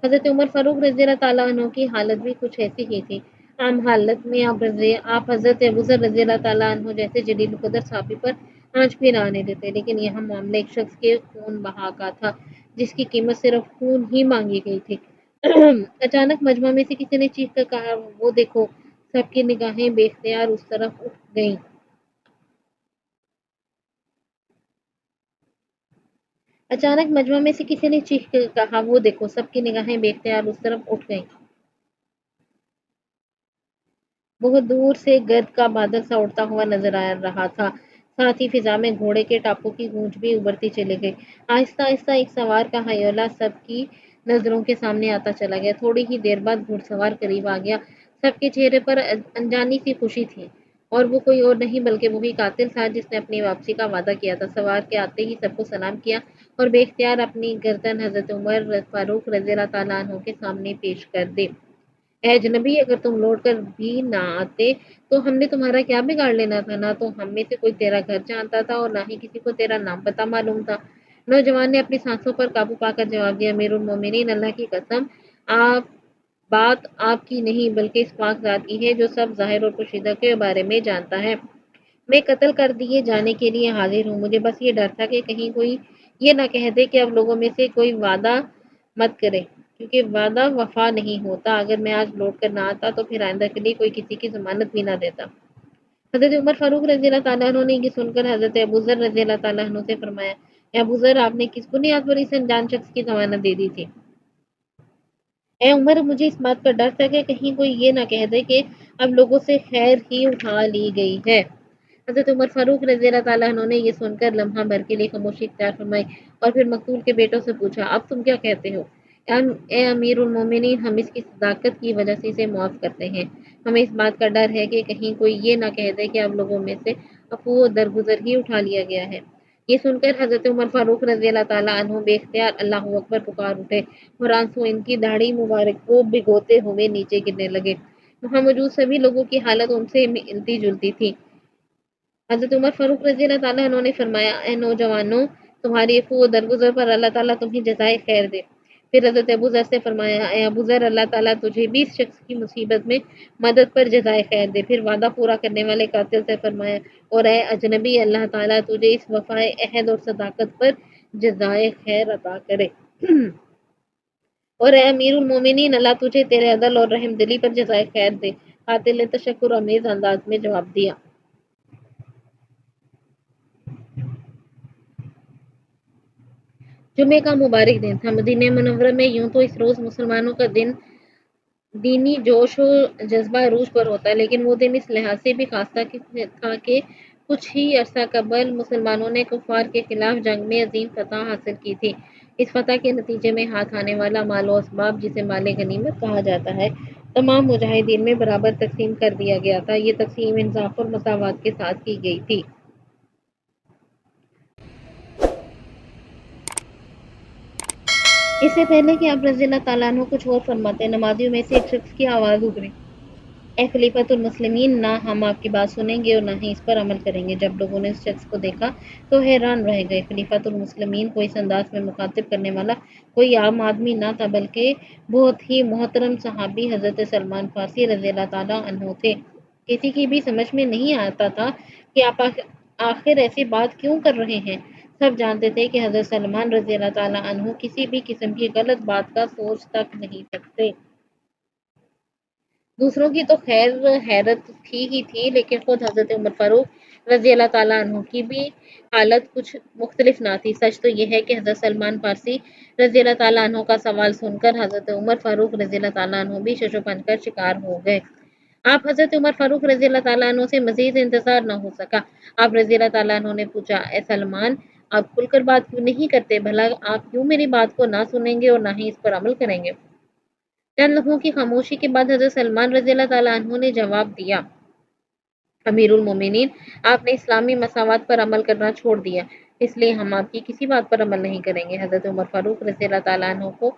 حضرت عمر فاروق رضی اللہ تعالیٰ عنہ کی حالت بھی کچھ ایسی ہی تھی۔ عام حالت میں آپ حضرت ابو ذر رضی اللہ تعالیٰ عنہ جیسے جلیل القدر صحابی پر آنچ بھی نہ آنے دیتے، لیکن یہاں معاملہ ایک شخص کے خون بہا کا تھا جس کی قیمت صرف خون ہی مانگی گئی تھی۔ اچانک مجمع میں سے کسی نے چیخ کر کہا، وہ دیکھو! سب کی نگاہیں بے اختیار اس طرف اٹھ گئیں۔ اچانک مجمع میں سے کسی نے چیخ کر کہا، وہ دیکھو! سب کی نگاہیں بے اختیار اس طرف اٹھ گئیں۔ بہت دور سے گرد کا بادل سا اڑتا ہوا نظر آ رہا تھا، ساتھ ہی فضا میں گھوڑے کے ٹاپوں کی گونج بھی ابھرتی چلی گئی۔ آہستہ آہستہ ایک سوار کا ہیولہ سب کی نظروں کے سامنے آتا چلا گیا۔ تھوڑی ہی دیر بعد گھڑ سوار قریب آ گیا۔ سب کے چہرے پر انجانی سی خوشی تھی اور وہ کوئی اور نہیں بلکہ وہی قاتل تھا جس نے اپنی واپسی کا وعدہ کیا تھا۔ سوار کے آتے ہی سب کو سلام کیا اور بے اختیار اپنی گردن حضرت عمر فاروق رضی اللہ تعالیٰ عنہ کے سامنے پیش کر دی۔ اے اجنبی! اگر تم لوٹ کر بھی نہ آتے تو ہم نے تمہارا کیا بگاڑ لینا تھا؟ نہ تو ہم میں سے کوئی تیرا گھر جانتا تھا اور نہ ہی کسی کو تیرا نام پتہ معلوم تھا۔ نوجوان نے اپنی سانسوں پر قابو پا کر جواب دیا، امیر المومنین، اللہ کی قسم، بات آپ کی نہیں بلکہ اس پاک ذات کی ہے جو سب ظاہر اور پوشیدہ کے بارے میں جانتا ہے۔ میں قتل کر دیے جانے کے لیے حاضر ہوں۔ مجھے بس یہ ڈر تھا کہ کہیں کوئی یہ نہ کہہ دے کہ اب لوگوں میں سے کوئی وعدہ مت کرے، کیونکہ وعدہ وفا نہیں ہوتا۔ اگر میں آج لوٹ کر نہ آتا تو پھر آئندہ کے لیے کوئی کسی کی ضمانت بھی نہ دیتا۔ حضرت عمر فاروق رضی اللہ تعالیٰ عنہ نے یہ سن کر حضرت ابو ذر رضی اللہ تعالیٰ عنہ سے فرمایا، اے ابو ذر، آپ نے کس بنیاد پر اس انجان شخص کی ضمانت دے دی تھی؟ اے عمر، مجھے اس بات کا ڈر تھا کہ کہیں کوئی یہ نہ کہہ دے کہ اب لوگوں سے خیر ہی اٹھا لی گئی ہے۔ حضرت عمر فاروق رضی اللہ تعالیٰ عنہ نے یہ سن کر لمحہ بھر کے لیے خاموشی اختیار فرمائی اور پھر مقتول کے بیٹوں سے پوچھا، اب تم کیا کہتے ہو؟ اے امیر المومنین، ہم اس کی صداقت کی وجہ سے اسے معاف کرتے ہیں۔ ہمیں اس بات کا ڈر ہے کہ کہیں کوئی یہ نہ کہہ دے کہ اب لوگوں میں سے عفو و درگزر ہی اٹھا لیا گیا ہے۔ یہ سن کر حضرت عمر فاروق رضی اللہ تعالیٰ عنہ بے اختیار اللہ اکبر پکار اٹھے اور آنسو ان کی داڑھی مبارک کو بھگوتے ہوئے نیچے گرنے لگے۔ وہاں موجود سبھی لوگوں کی حالت ان سے ملتی جلتی تھی۔ حضرت عمر فاروق رضی اللہ تعالیٰ عنہ نے فرمایا، اے نوجوانوں، تمہاری عفو و درگزر پر اللہ تعالیٰ تمہیں جزائے خیر دے۔ پھر حضرت ابو ذر سے فرمایا، اے ابو ذر، اللہ تعالیٰ تجھے بھی اس شخص کی مصیبت میں مدد پر جزائے خیر دے۔ پھر وعدہ پورا کرنے والے قاتل سے فرمایا، اور اے اجنبی، اللہ تعالیٰ تجھے اس وفائے عہد اور صداقت پر جزائے خیر عطا کرے۔ اور اے امیر المومنین، اللہ تجھے تیرے عدل اور رحم دلی پر جزائے خیر دے۔ قاتل نے تشکر آمیز انداز میں جواب دیا۔ جمعے کا مبارک دن تھا۔ مدینہ منورہ میں یوں تو اس روز مسلمانوں کا دن دینی جوش و جذبہ عروج پر ہوتا، لیکن وہ دن اس لحاظ سے بھی خاص تھا کہ کچھ ہی عرصہ قبل مسلمانوں نے کفار کے خلاف جنگ میں عظیم فتح حاصل کی تھی۔ اس فتح کے نتیجے میں ہاتھ آنے والا مال و اسباب، جسے مال غنیمت کہا جاتا ہے، تمام مجاہدین میں برابر تقسیم کر دیا گیا تھا۔ یہ تقسیم انصاف اور مساوات کے ساتھ کی گئی تھی۔ اس سے پہلے کہ آپ رضی اللہ تعالیٰ عنہ کچھ اور فرماتے، نمازیوں میں سے ایک شخص کی آواز ابھری، اے خلیفۃ المسلمین، نہ ہم آپ کی بات سنیں گے اور نہ ہی اس پر عمل کریں گے۔ جب لوگوں نے اس شخص کو دیکھا تو حیران رہ گئے۔ خلیفۃ المسلمین کو اس انداز میں مخاطب کرنے والا کوئی عام آدمی نہ تھا، بلکہ بہت ہی محترم صحابی حضرت سلمان فارسی رضی اللہ تعالیٰ عنہ تھے۔ کسی کی بھی سمجھ میں نہیں آتا تھا کہ آپ آخر ایسی بات کیوں کر رہے ہیں۔ سب جانتے تھے کہ حضرت سلمان رضی اللہ تعالیٰ عنہ کسی بھی قسم کی غلط بات کا سوچ تک نہیں سکتے۔ دوسروں کی تو خیر حیرت تھی ہی تھی، لیکن خود حضرت عمر فاروق رضی اللہ تعالیٰ عنہ کی بھی حالت کچھ مختلف نہ تھی۔ سچ تو یہ ہے کہ حضرت سلمان فارسی رضی اللہ تعالیٰ عنہ کا سوال سن کر حضرت عمر فاروق رضی اللہ تعالیٰ عنہ بھی ششوپن کا شکار ہو گئے۔ آپ حضرت عمر فاروق رضی اللہ تعالیٰ عنہ سے مزید انتظار نہ ہو سکا۔ آپ رضی اللہ تعالیٰ عنہ نے پوچھا، اے سلمان، آپ کھل کر بات کیوں نہیں کرتے؟ بھلا آپ کیوں میری بات کو نہ سنیں گے اور نہ ہی اس پر عمل کریں گے؟ چند لمحوں کی خاموشی کے بعد حضرت سلمان رضی اللہ تعالیٰ عنہ نے جواب دیا، امیر المومنین، آپ نے اسلامی مساوات پر عمل کرنا چھوڑ دیا، اس لیے ہم آپ کی کسی بات پر عمل نہیں کریں گے۔ حضرت عمر فاروق رضی اللہ تعالیٰ عنہ کو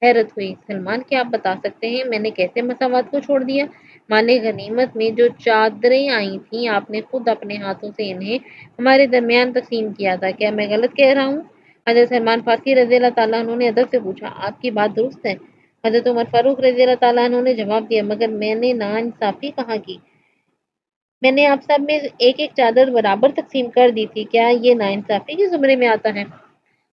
حیرت ہوئی، سلمان، کیا آپ بتا سکتے ہیں میں نے کیسے مساوات کو چھوڑ دیا؟ مال غنیمت میں جو چادریں آئی تھیں، آپ نے خود اپنے ہاتھوں سے انہیں ہمارے درمیان تقسیم کیا تھا، کیا میں غلط کہہ رہا ہوں؟ حضرت سلمان فارسی رضی اللہ تعالیٰ عنہ نے ادب سے پوچھا، آپ کی بات درست ہے۔ حضرت عمر فاروق رضی اللہ تعالیٰ عنہ نے جواب دیا، مگر میں نے ناانصافی کہاں کی؟ میں نے آپ سب میں ایک ایک چادر برابر تقسیم کر دی تھی، کیا یہ ناانصافی کے زمرے میں آتا ہے؟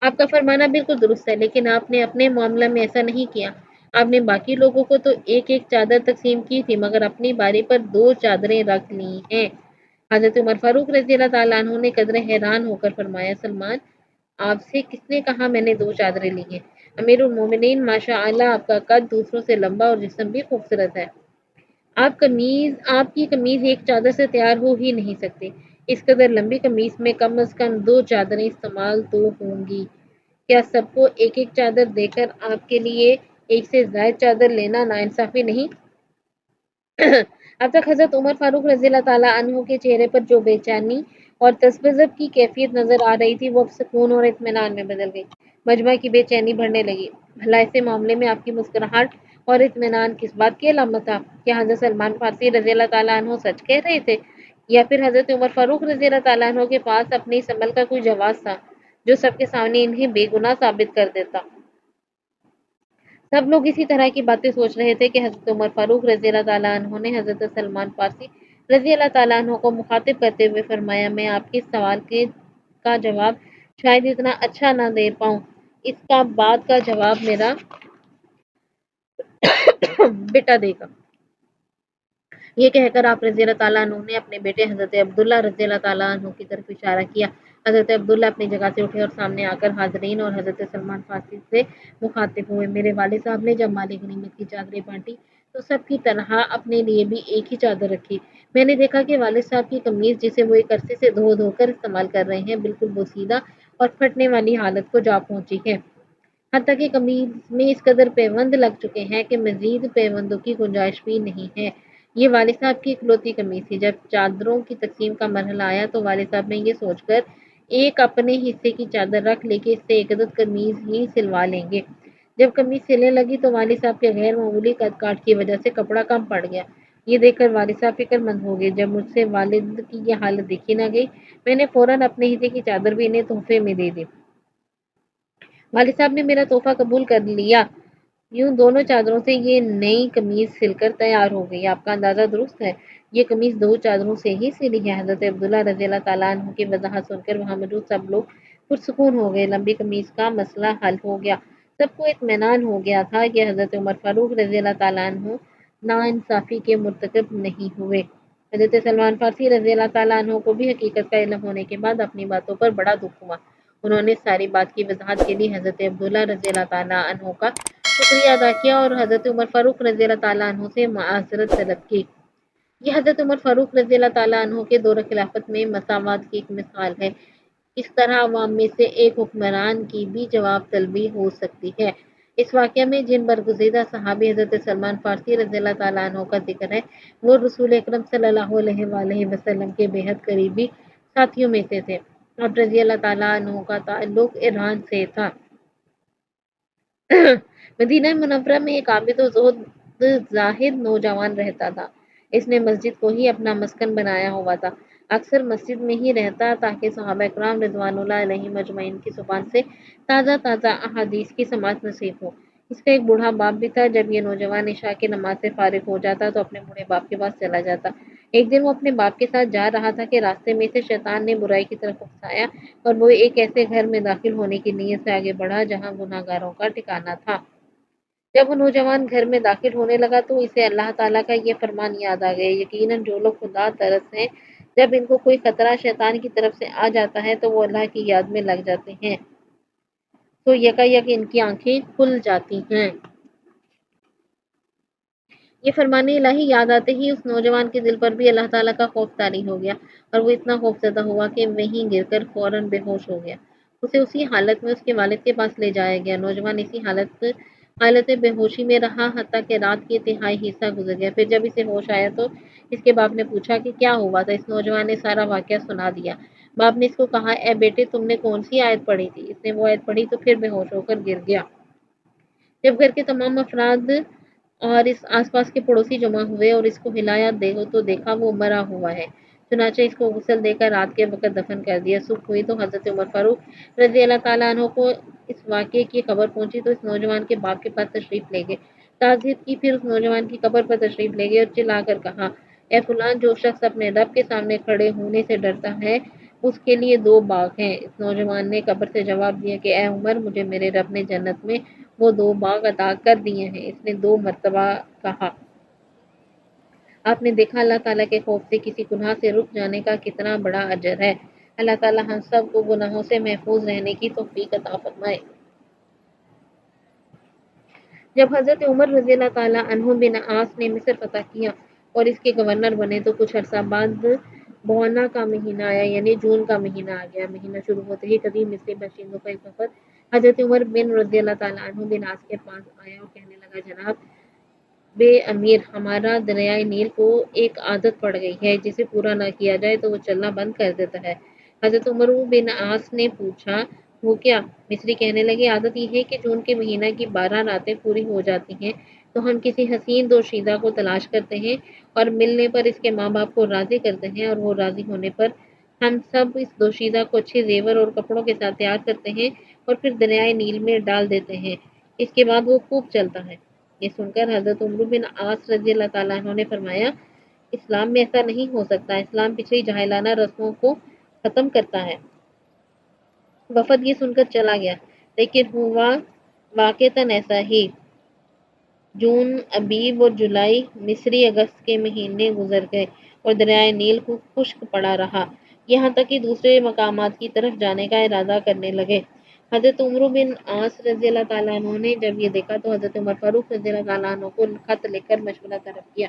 آپ کا فرمانا بالکل درست ہے، لیکن آپ نے اپنے معاملہ میں ایسا نہیں کیا۔ آپ نے باقی لوگوں کو تو ایک ایک چادر تقسیم کی تھی، مگر اپنی باری پر دو چادریں رکھ لی ہیں۔ حضرت عمر فاروق رضی اللہ تعالیٰ عنہ نے قدرے حیران ہو کر فرمایا، سلمان، آپ سے کس نے کہا میں نے دو چادریں لی ہیں؟ امیر المومنین، ماشاء اللہ، آپ کا قد دوسروں سے لمبا اور جسم بھی خوبصورت ہے۔ آپ کی قمیض ایک چادر سے تیار ہو ہی نہیں سکتی۔ اس قدر لمبی قمیض میں کم از کم دو چادریں استعمال تو ہوں گی۔ کیا سب کو ایک ایک چادر دے کر آپ کے لیے ایک سے زائد چادر لینا ناانصافی نہیں؟ اب تک حضرت عمر فاروق رضی اللہ تعالیٰ عنہ کے چہرے پر جو بے چینی اور تذبذب کی کیفیت نظر آ رہی تھی، وہ اب سکون اور اطمینان میں بدل گئی۔ مجمع کی بے چینی بڑھنے لگی۔ بھلا ایسے معاملے میں آپ کی مسکراہٹ اور اطمینان کس بات کی علامت تھا؟ کیا حضرت سلمان فارسی رضی اللہ تعالیٰ عنہ سچ کہہ رہے تھے، یا پھر حضرت عمر فاروق رضی اللہ تعالیٰ عنہ کے پاس اپنے اس عمل کا کوئی جواز تھا جو سب کے سامنے انہیں بے گناہ ثابت کر دیتا؟ سب لوگ اسی طرح کی باتیں سوچ رہے تھے کہ حضرت عمر فاروق رضی اللہ تعالیٰ عنہ نے حضرت سلمان فارسی رضی اللہ تعالیٰ عنہ کو مخاطب کرتے ہوئے فرمایا، میں آپ کے سوال کا جواب شاید اتنا اچھا نہ دے پاؤں، اس کا بعد کا جواب میرا بیٹا دے گا۔ یہ کہہ کر آپ رضی اللہ تعالیٰ عنہ نے اپنے بیٹے حضرت عبداللہ رضی اللہ تعالیٰ عنہ کی طرف اشارہ کیا۔ حضرت عبداللہ اپنی جگہ سے اٹھے اور سامنے آ کر حاضرین اور حضرت سلمان فارسی سے مخاطب ہوئے۔ میرے والد صاحب نے جب مال غنیمت کی چادریں بانٹی تو سب کی طرح اپنے لیے بھی ایک ہی چادر رکھی۔ میں نے دیکھا کہ والد صاحب کی قمیض جسے وہ ایک عرصے سے دھو دھو کر استعمال کر رہے ہیں بالکل بوسیدہ اور پھٹنے والی حالت کو جا پہنچی ہے۔ حتیٰ کہ قمیض میں اس قدر پیوند لگ چکے ہیں کہ مزید پیوندوں کی گنجائش بھی نہیں ہے۔ یہ والد صاحب کی اکلوتی قمیض تھی۔ جب چادروں کی تقسیم کا مرحلہ آیا تو والد صاحب نے یہ سوچ کر ایک اپنے حصے کی چادر رکھ لی کہ اس سے ایک عدد قمیض ہی سلوا لیں گے۔ جب قمیض سلنے لگی تو والد صاحب کے غیر معمولی قد کاٹ کی وجہ سے کپڑا کم پڑ گیا۔ یہ دیکھ کر والد صاحب فکر مند ہو گئے۔ جب مجھ سے والد کی یہ حالت دیکھی نہ گئی، میں نے فوراً اپنے حصے کی چادر بھی انہیں تحفے میں دے دی۔ والد صاحب نے میرا تحفہ قبول کر لیا۔ یوں دونوں چادروں سے یہ نئی قمیض سل کر تیار ہو گئی۔ آپ کا اندازہ درست ہے، یہ قمیض دو چادروں سے ہی سلی ہے۔ حضرت عبداللہ رضی اللہ تعالیٰ عنہ کی وضاحت سن کر وہاں موجود سب لوگ پرسکون ہو گئے۔ لمبی قمیض کا مسئلہ حل ہو گیا۔ سب کو اطمینان ہو گیا تھا کہ حضرت عمر فاروق رضی اللہ تعالیٰ عنہ ناانصافی کے مرتکب نہیں ہوئے۔ حضرت سلمان فارسی رضی اللہ تعالیٰ عنہ کو بھی حقیقت کا علم ہونے کے بعد اپنی باتوں پر بڑا دکھ ہوا۔ انہوں نے ساری بات کی وضاحت کے لیے حضرت عبداللہ رضی اللہ تعالیٰ عنہ کا شکریہ ادا کیا اور حضرت عمر فاروق رضی اللہ تعالیٰ عنہ سے معذرت طلب کی۔ یہ حضرت عمر فاروق رضی اللہ تعالیٰ عنہ کے دور خلافت میں مساوات کی ایک مثال ہے۔ اس طرح عوام میں سے ایک حکمران کی بھی جواب طلبی ہو سکتی ہے۔ اس واقعہ میں جن برگزیدہ صحابی حضرت سلمان فارسی رضی اللہ تعالیٰ عنہ کا ذکر ہے وہ رسول اکرم صلی اللہ علیہ وآلہ وسلم کے بے حد قریبی ساتھیوں میں سے تھے۔ آپ رضی اللہ تعالیٰ عنہ کا تعلق ایران سے تھا۔ مدینہ منورہ میں ایک عابد و زاہد نوجوان رہتا تھا۔ اس نے مسجد کو ہی اپنا مسکن بنایا ہوا تھا۔ اکثر مسجد میں ہی رہتا تاکہ صحابہ کرام رضوان اللہ علیہم اجمعین کی زبان سے تازہ تازہ احادیث کی سماعت نصیب ہو۔ اس کا ایک بوڑھا باپ بھی تھا۔ جب یہ نوجوان عشاء کی نماز سے فارغ ہو جاتا تو اپنے بوڑھے باپ کے پاس چلا جاتا۔ ایک دن وہ اپنے باپ کے ساتھ جا رہا تھا کہ راستے میں سے شیطان نے برائی کی طرف اکسایا اور وہ ایک ایسے گھر میں داخل ہونے کی نیت سے آگے بڑھا جہاں گناہ گاروں کا ٹھکانہ تھا۔ جب وہ نوجوان گھر میں داخل ہونے لگا تو اسے اللہ تعالیٰ کا یہ فرمان یاد آ گیا، یقیناً جو لوگ خدا ترس ہیں جب ان کو کوئی خطرہ شیطان کی طرف سے آ جاتا ہے تو وہ اللہ کی یاد میں لگ جاتے ہیں تو یکایک ان کی آنکھیں کھل جاتی ہیں۔ یہ فرمان الہی یاد آتے ہی اس نوجوان کے دل پر بھی اللہ تعالیٰ کا خوف طاری ہو گیا اور وہ اتنا خوفزدہ ہوا کہ وہیں گر کر فوراً بے ہوش ہو گیا۔ اسے اسی حالت میں اس کے والد کے پاس لے جایا گیا۔ نوجوان اسی حالت بے ہوشی میں رہا حتیٰ کہ رات کی تہائی حصہ گزر گیا۔ پھر جب اسے ہوش آیا تو اس کے باپ نے پوچھا کہ کیا ہوا تھا۔ اس نوجوان نے سارا واقعہ سنا دیا۔ باپ نے اس کو کہا، اے بیٹے، تم نے کون سی آیت پڑھی تھی؟ اس نے وہ آیت پڑھی تو پھر بے ہوش ہو کر گر گیا۔ جب گھر کے تمام افراد اور اس آس پاس کے پڑوسی جمع ہوئے اور اس کو ہلایا تو دیکھا وہ مرا ہوا ہے۔ چنانچہ اس کو غسل دے کر رات کے وقت دفن کر دیا۔ صبح ہوئی تو حضرت عمر فاروق رضی اللہ تعالیٰ عنہ کو اس واقعے کی خبر پہنچی تو اس نوجوان کے باپ کے پاس تشریف لے گئے، تعزیت کی، پھر اس نوجوان کی قبر پر تشریف لے گئے اور چلا کر کہا، اے فلاں، جو شخص اپنے رب کے سامنے کھڑے ہونے سے ڈرتا ہے اس کے لیے دو باغ ہیں۔ اس نوجوان نے قبر سے جواب دیا کہ اے عمر، مجھے میرے رب نے جنت میں وہ دو باغ عطا کر دیے ہیں۔ اس نے 2 مرتبہ کہا۔ آپ نے دیکھا اللہ تعالیٰ کے خوف سے کسی گناہ سے رک جانے کا کتنا بڑا اجر ہے۔ اللہ تعالیٰ ہم سب کو گناہوں سے محفوظ رہنے کی توفیق عطا فرمائے۔ جب حضرت عمر رضی اللہ تعالیٰ عنہ بن عاص نے مصر فتح کیا اور اس کے گورنر بنے تو کچھ عرصہ بعد بونا کا مہینہ آیا، یعنی جون کا مہینہ آ گیا۔ مہینہ شروع ہوتے ہی قدیم مصری باشندوں کا ایک وفد حضرت عمر بن رضی اللہ تعالیٰ عنہ بن عاص کے پاس آیا اور کہنے لگا، جناب بے امیر، ہمارا دریائے نیل کو ایک عادت پڑ گئی ہے، جسے پورا نہ کیا جائے تو وہ چلنا بند کر دیتا ہے۔ حضرت عمر بن عاص نے پوچھا، وہ کیا؟ مصری کہنے لگے، عادت یہ ہے کہ جون کے مہینہ کی 12 راتیں پوری ہو جاتی ہیں تو ہم کسی حسین دوشیزہ کو تلاش کرتے ہیں اور ملنے پر اس کے ماں باپ کو راضی کرتے ہیں اور وہ راضی ہونے پر ہم سب اس دوشیزہ کو اچھے زیور اور کپڑوں کے ساتھ تیار کرتے ہیں اور پھر دریائے نیل میں ڈال دیتے ہیں۔ اس کے بعد وہ خوب چلتا ہے۔ یہ سن کر حضرت عمر بن عاص رضی اللہ تعالیٰ عنہ نے فرمایا، اسلام میں ایسا نہیں ہو سکتا، اسلام پچھلی جاہلانہ رسموں کو ختم کرتا ہے۔ وفد یہ سن کر چلا گیا، لیکن ہوا واقعتاً ایسا ہی۔ جون ابیب اور جولائی مصری اگست کے مہینے گزر گئے اور دریائے نیل کو خشک پڑا رہا، یہاں تک کہ دوسرے مقامات کی طرف جانے کا ارادہ کرنے لگے۔ حضرت عمرو بن عاص رضی اللہ تعالیٰ عنہ نے جب یہ دیکھا تو حضرت عمر فاروق رضی اللہ تعالیٰ عنہ کو خط لکھ کر مشورہ طلب کیا۔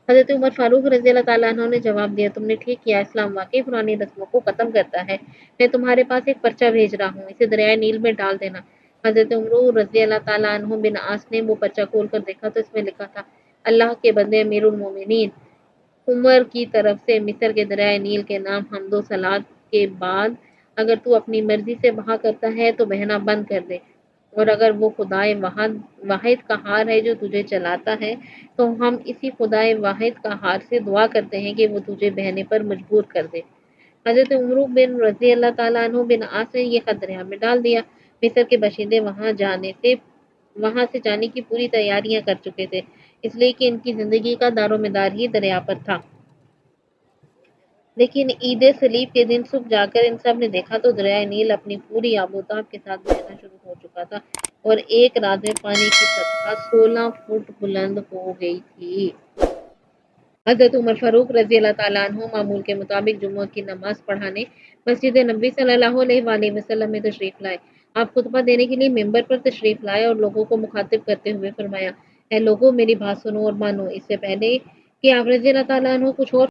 حضرت عمر فاروق رضی اللہ تعالیٰ عنہ نے جواب دیا، تم نے ٹھیک کیا، اسلام واقعی پرانی رسموں کو ختم کرتا ہے۔ میں تمہارے پاس ایک پرچہ بھیج رہا ہوں، اسے دریائے نیل میں ڈال دینا۔ حضرت عمرو رضی اللہ تعالیٰ عنہ بن عاص نے وہ پرچہ کھول کر دیکھا تو اس میں لکھا تھا، اللہ کے بندے امیر المومنین عمر کی طرف سے مصر کے دریائے نیل کے نام حمد و صلات کے بعد اگر تو اپنی مرضی سے بہا کرتا ہے تو بہنا بند کر دے، اور اگر وہ خدائے واحد قہار ہے جو تجھے چلاتا ہے تو ہم اسی خدائے واحد قہار سے دعا کرتے ہیں کہ وہ تجھے بہنے پر مجبور کر دے۔ حضرت عمرو بن رضی اللہ تعالیٰ عنہ بن عاص نے یہ خط دریا میں ڈال دیا۔ مصر کے باشندے وہاں سے جانے کی پوری تیاریاں کر چکے تھے، اس لیے کہ ان کی زندگی کا دار و مدار ہی دریا پر تھا۔ لیکن عید صلیب کے دن صبح جا کر ان سب نے دیکھا تو دریائے نیل اپنی پوری آب و تاب کے ساتھ بہنا شروع ہو چکا تھا اور ایک رات میں پانی کی سطح 16 فٹ بلند ہو گئی تھی۔ حضرت عمر فاروق رضی اللہ تعالیٰ عنہ معمول کے مطابق جمعہ کی نماز پڑھانے مسجد نبوی صلی اللہ علیہ وآلہ وسلم میں تشریف لائے۔ آپ خطبہ دینے کے لیے ممبر پر تشریف لائے اور لوگوں کو مخاطب کرتے ہوئے فرمایا، اے لوگوں، میری بات سنو اور مانو۔ اس سے پہلے کہ آپ رضی اللہ تعالیٰ عنہ کچھ اور